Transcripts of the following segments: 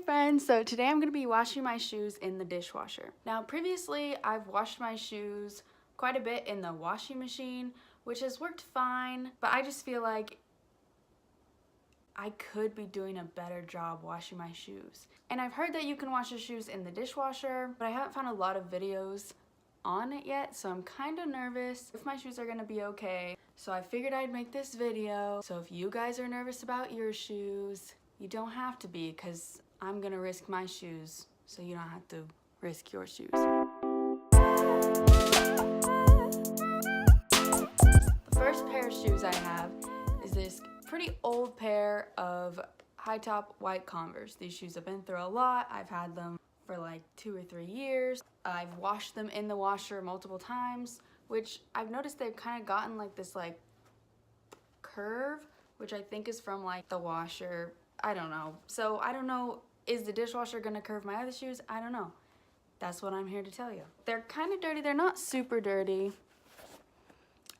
friends, so today I'm going to be washing my shoes in the dishwasher. Now previously I've washed my shoes quite a bit in the washing machine, which has worked fine, but I just feel like I could be doing a better job washing my shoes. And I've heard that you can wash your shoes in the dishwasher, but I haven't found a lot of videos on it yet, so I'm kind of nervous if my shoes are going to be okay. So I figured I'd make this video. So if you guys are nervous about your shoes, you don't have to be, because I'm gonna risk my shoes so you don't have to risk your shoes. The first pair of shoes I have is this pretty old pair of high top white Converse. These shoes have been through a lot. I've had them for like 2 or 3 years. I've washed them in the washer multiple times, which I've noticed they've kind of gotten like this like curve, which I think is from like the washer. I don't know. So I don't know, is the dishwasher gonna curve my other shoes? I don't know. That's what I'm here to tell you. They're kind of dirty. They're not super dirty.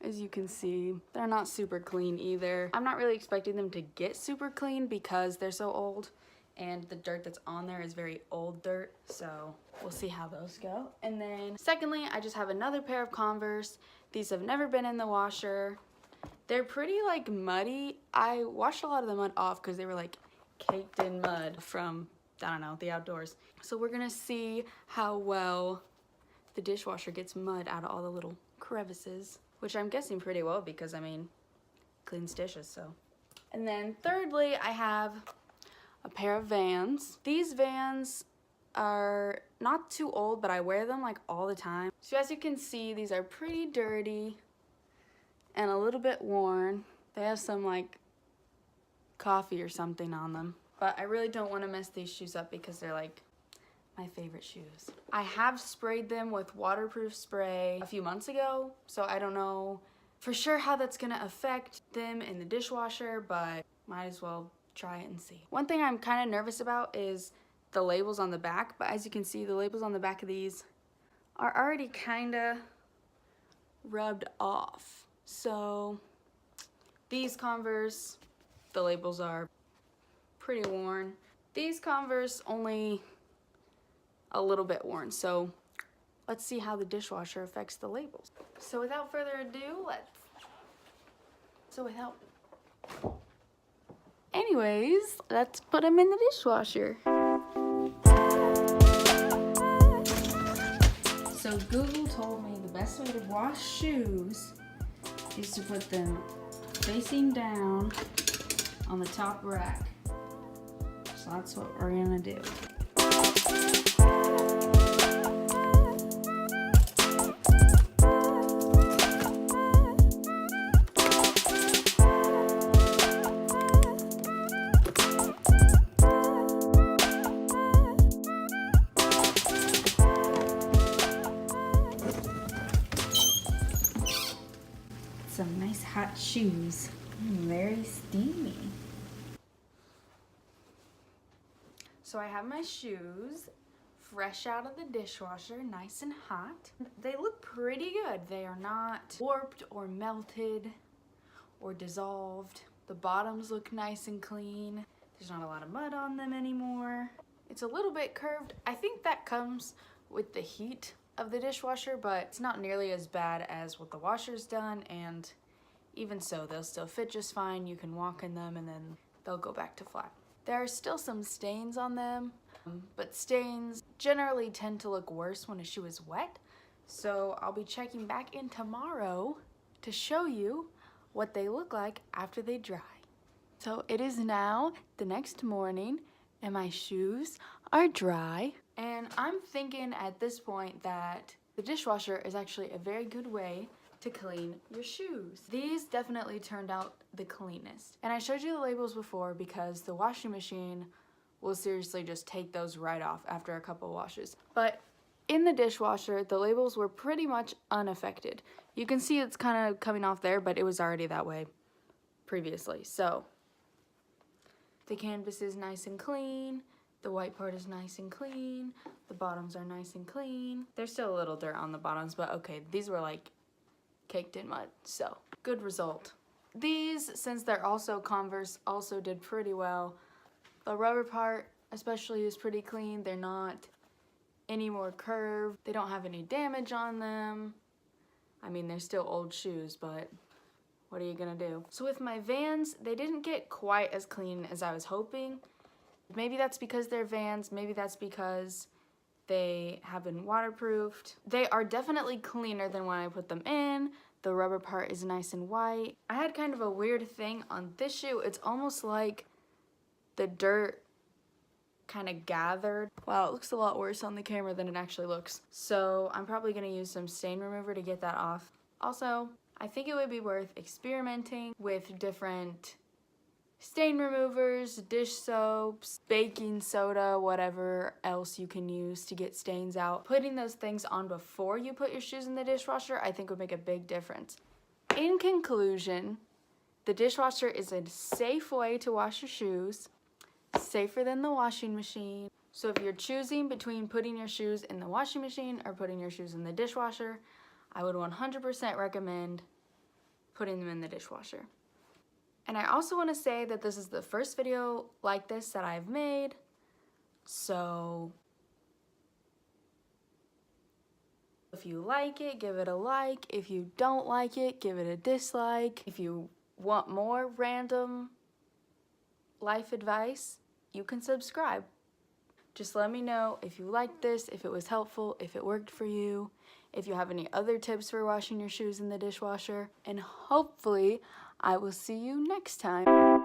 As you can see, they're not super clean either. I'm not really expecting them to get super clean because they're so old and the dirt that's on there is very old dirt. So we'll see how those go. And then secondly, I just have another pair of Converse. These have never been in the washer. They're pretty like muddy. I washed a lot of the mud off because they were like caked in mud from, I don't know, the outdoors. So we're gonna see how well the dishwasher gets mud out of all the little crevices, which I'm guessing pretty well because I mean, cleans dishes, so. And then thirdly, I have a pair of Vans. These Vans are not too old, but I wear them like all the time. So as you can see, these are pretty dirty and a little bit worn. They have some like coffee or something on them, but I really don't want to mess these shoes up because they're like my favorite shoes. I have sprayed them with waterproof spray a few months ago, so I don't know for sure how that's gonna affect them in the dishwasher, but might as well try it and see. One thing I'm kind of nervous about is the labels on the back, but as you can see, the labels on the back of these are already kind of rubbed off. So these Converse, the labels are pretty worn. These Converse only a little bit worn. So let's see how the dishwasher affects the labels. So without further ado, anyways, let's put them in the dishwasher. So Google told me the best way to wash shoes is to put them facing down on the top rack. So that's what we're gonna do. Some nice hot shoes. Very steamy. So I have my shoes fresh out of the dishwasher, nice and hot. They look pretty good. They are not warped or melted or dissolved. The bottoms look nice and clean. There's not a lot of mud on them anymore. It's a little bit curved. I think that comes with the heat of the dishwasher, but it's not nearly as bad as what the washer's done, and even so, they'll still fit just fine. You can walk in them and then they'll go back to flat. There are still some stains on them, but stains generally tend to look worse when a shoe is wet. So I'll be checking back in tomorrow to show you what they look like after they dry. So it is now the next morning and my shoes are dry. And I'm thinking at this point that the dishwasher is actually a very good way to clean your shoes. These definitely turned out the cleanest. And I showed you the labels before because the washing machine will seriously just take those right off after a couple washes. But in the dishwasher, the labels were pretty much unaffected. You can see it's kind of coming off there, but it was already that way previously. So the canvas is nice and clean. The white part is nice and clean. The bottoms are nice and clean. There's still a little dirt on the bottoms, but okay, these were like caked in mud, so good result. These, since they're also Converse, also did pretty well. The rubber part especially is pretty clean. They're not any more curved. They don't have any damage on them. I mean, they're still old shoes, but what are you gonna do? So with my Vans, they didn't get quite as clean as I was hoping. Maybe that's because they're Vans, maybe that's because they have been waterproofed. They are definitely cleaner than when I put them in. The rubber part is nice and white. I had kind of a weird thing on this shoe. It's almost like the dirt kind of gathered. Wow, it looks a lot worse on the camera than it actually looks. So I'm probably gonna use some stain remover to get that off. Also, I think it would be worth experimenting with different stain removers, dish soaps, baking soda, whatever else you can use to get stains out. Putting those things on before you put your shoes in the dishwasher, I think would make a big difference. In conclusion, the dishwasher is a safe way to wash your shoes, safer than the washing machine. So if you're choosing between putting your shoes in the washing machine or putting your shoes in the dishwasher, I would 100% recommend putting them in the dishwasher. And I also want to say that this is the first video like this that I've made, so if you like it, give it a like. If you don't like it, give it a dislike. If you want more random life advice, you can subscribe. Just let me know if you liked this, if it was helpful, if it worked for you, if you have any other tips for washing your shoes in the dishwasher, and hopefully I will see you next time.